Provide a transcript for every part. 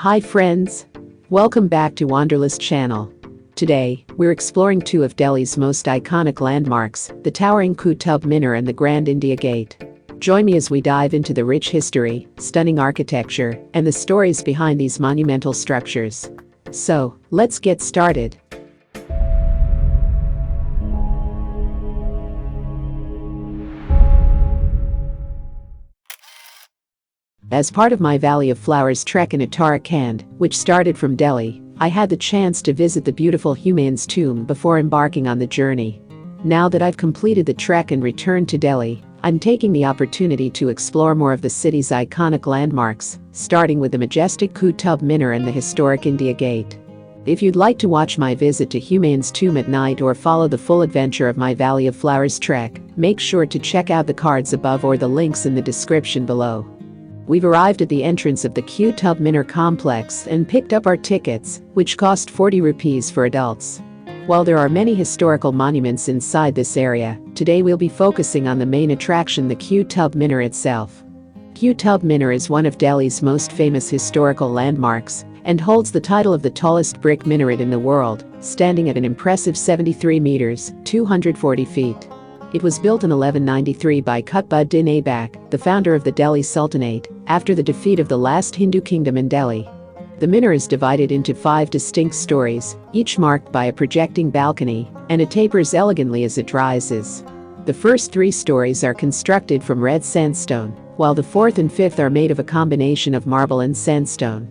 Hi friends! Welcome back to Wanderlust channel. Today, we're exploring two of Delhi's most iconic landmarks, the towering Qutub Minar and the Grand India Gate. Join me as we dive into the rich history, stunning architecture, and the stories behind these monumental structures. So, let's get started. As part of my Valley of Flowers trek in Uttarakhand, which started from Delhi, I had the chance to visit the beautiful Humayun's tomb before embarking on the journey. Now that I've completed the trek and returned to Delhi, I'm taking the opportunity to explore more of the city's iconic landmarks, starting with the majestic Qutub Minar and the historic India Gate. If you'd like to watch my visit to Humayun's tomb at night or follow the full adventure of my Valley of Flowers trek, make sure to check out the cards above or the links in the description below. We've arrived at the entrance of the Qutub Minar complex and picked up our tickets, which cost 40 rupees for adults. While there are many historical monuments inside this area, today we'll be focusing on the main attraction, the Qutub Minar itself. Qutub Minar is one of Delhi's most famous historical landmarks and holds the title of the tallest brick minaret in the world, standing at an impressive 73 meters, 240 feet. It was built in 1193 by Qutb-ud-din, the founder of the Delhi Sultanate, after the defeat of the last Hindu kingdom in Delhi. The minar is divided into 5 distinct stories, each marked by a projecting balcony, and it tapers elegantly as it rises. The first 3 stories are constructed from red sandstone, while the 4th and 5th are made of a combination of marble and sandstone.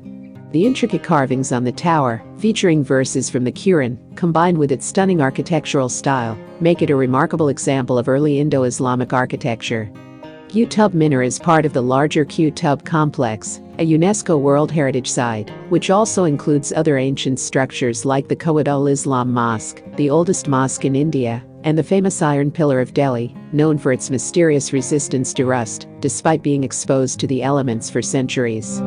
The intricate carvings on the tower, featuring verses from the Quran, combined with its stunning architectural style, make it a remarkable example of early Indo-Islamic architecture. Qutub Minar is part of the larger Qutub complex, a UNESCO World Heritage Site, which also includes other ancient structures like the Quwwat-ul-Islam mosque, the oldest mosque in India, and the famous Iron Pillar of Delhi, known for its mysterious resistance to rust, despite being exposed to the elements for centuries.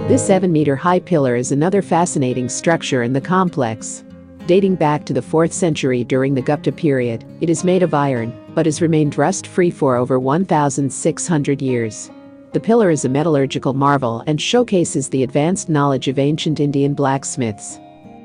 This 7-meter-high pillar is another fascinating structure in the complex. Dating back to the 4th century during the Gupta period, it is made of iron, but has remained rust-free for over 1,600 years. The pillar is a metallurgical marvel and showcases the advanced knowledge of ancient Indian blacksmiths.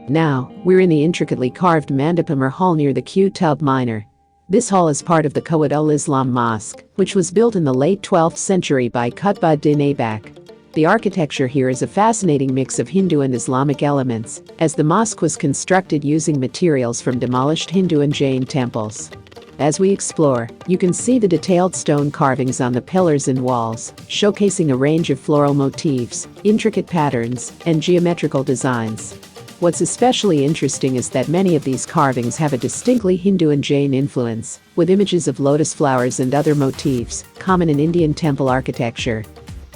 Now, we're in the intricately carved mandapam or hall near the Qutub Minar. This hall is part of the Quwwat-ul-Islam mosque, which was built in the late 12th century by Qutb-ud-din. The architecture here is a fascinating mix of Hindu and Islamic elements, as the mosque was constructed using materials from demolished Hindu and Jain temples. As we explore, you can see the detailed stone carvings on the pillars and walls, showcasing a range of floral motifs, intricate patterns, and geometrical designs. What's especially interesting is that many of these carvings have a distinctly Hindu and Jain influence, with images of lotus flowers and other motifs, common in Indian temple architecture.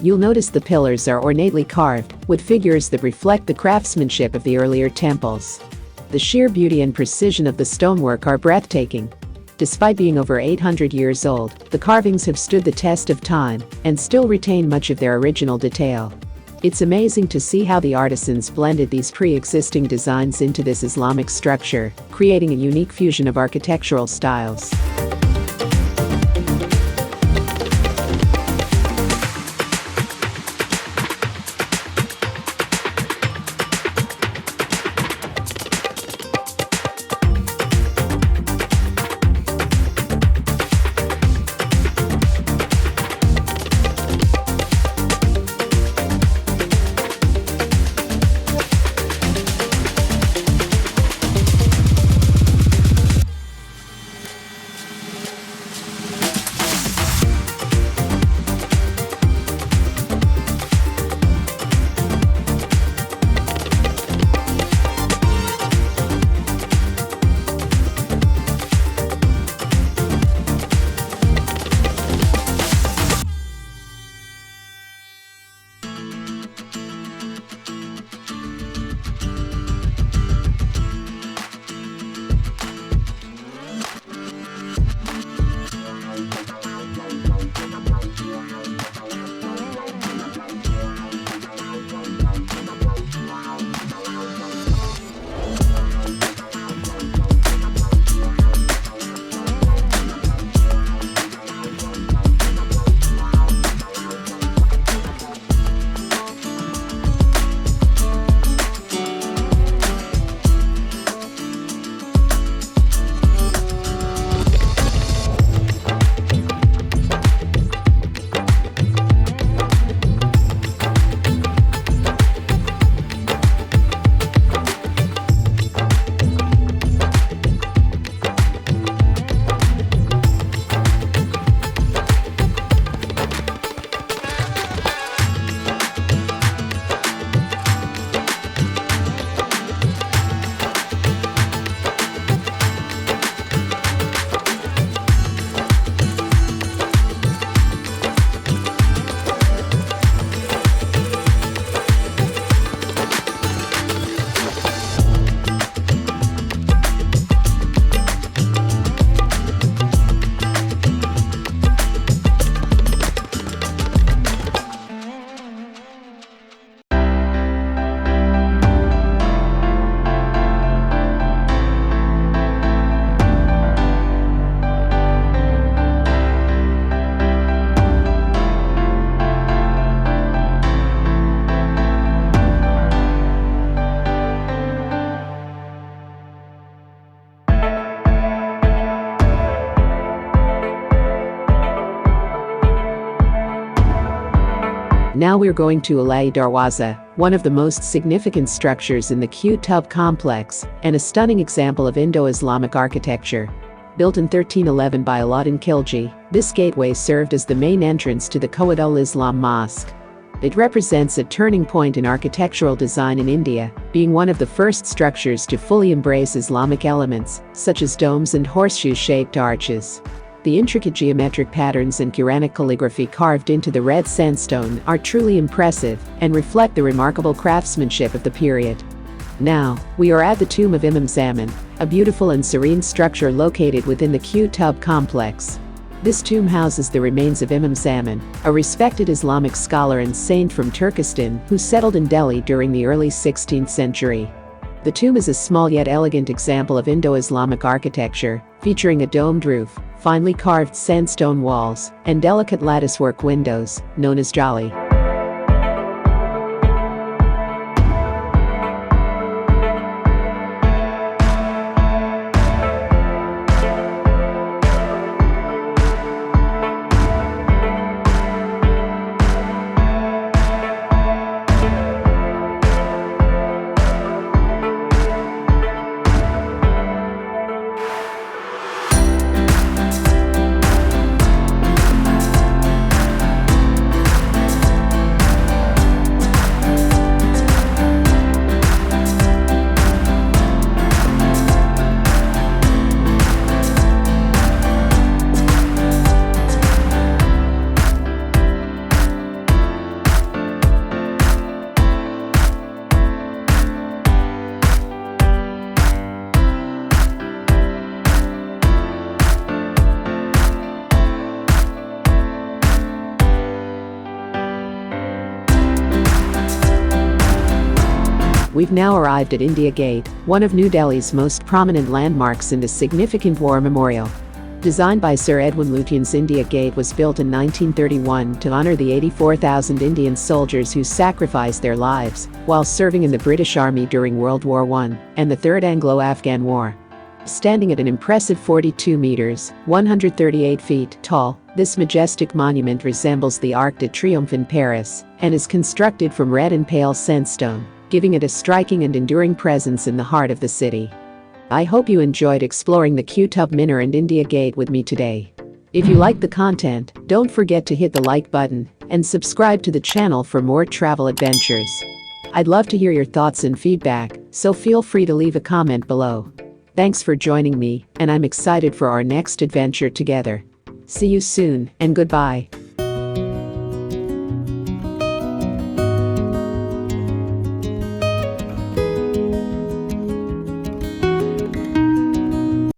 You'll notice the pillars are ornately carved, with figures that reflect the craftsmanship of the earlier temples. The sheer beauty and precision of the stonework are breathtaking. Despite being over 800 years old, the carvings have stood the test of time and still retain much of their original detail. It's amazing to see how the artisans blended these pre-existing designs into this Islamic structure, creating a unique fusion of architectural styles. Now we're going to Alai Darwaza, one of the most significant structures in the Qtub complex, and a stunning example of Indo-Islamic architecture. Built in 1311 by Alauddin Khilji, this gateway served as the main entrance to the Quwwat-ul-Islam mosque. It represents a turning point in architectural design in India, being one of the first structures to fully embrace Islamic elements, such as domes and horseshoe-shaped arches. The intricate geometric patterns and Quranic calligraphy carved into the red sandstone are truly impressive and reflect the remarkable craftsmanship of the period. Now, we are at the tomb of Imam Zaman, a beautiful and serene structure located within the Qtub complex. This tomb houses the remains of Imam Zaman, a respected Islamic scholar and saint from Turkestan who settled in Delhi during the early 16th century. The tomb is a small yet elegant example of Indo-Islamic architecture, featuring a domed roof, finely carved sandstone walls, and delicate latticework windows, known as jali. We've now arrived at India Gate, one of New Delhi's most prominent landmarks and a significant war memorial. Designed by Sir Edwin Lutyens, India Gate was built in 1931 to honor the 84,000 Indian soldiers who sacrificed their lives while serving in the British Army during World War I and the Third Anglo-Afghan War. Standing at an impressive 42 meters, 138 feet tall, this majestic monument resembles the Arc de Triomphe in Paris and is constructed from red and pale sandstone, giving it a striking and enduring presence in the heart of the city. I hope you enjoyed exploring the Qutub Minar and India Gate with me today. If you liked the content, don't forget to hit the like button and subscribe to the channel for more travel adventures. I'd love to hear your thoughts and feedback, so feel free to leave a comment below. Thanks for joining me, and I'm excited for our next adventure together. See you soon, and goodbye.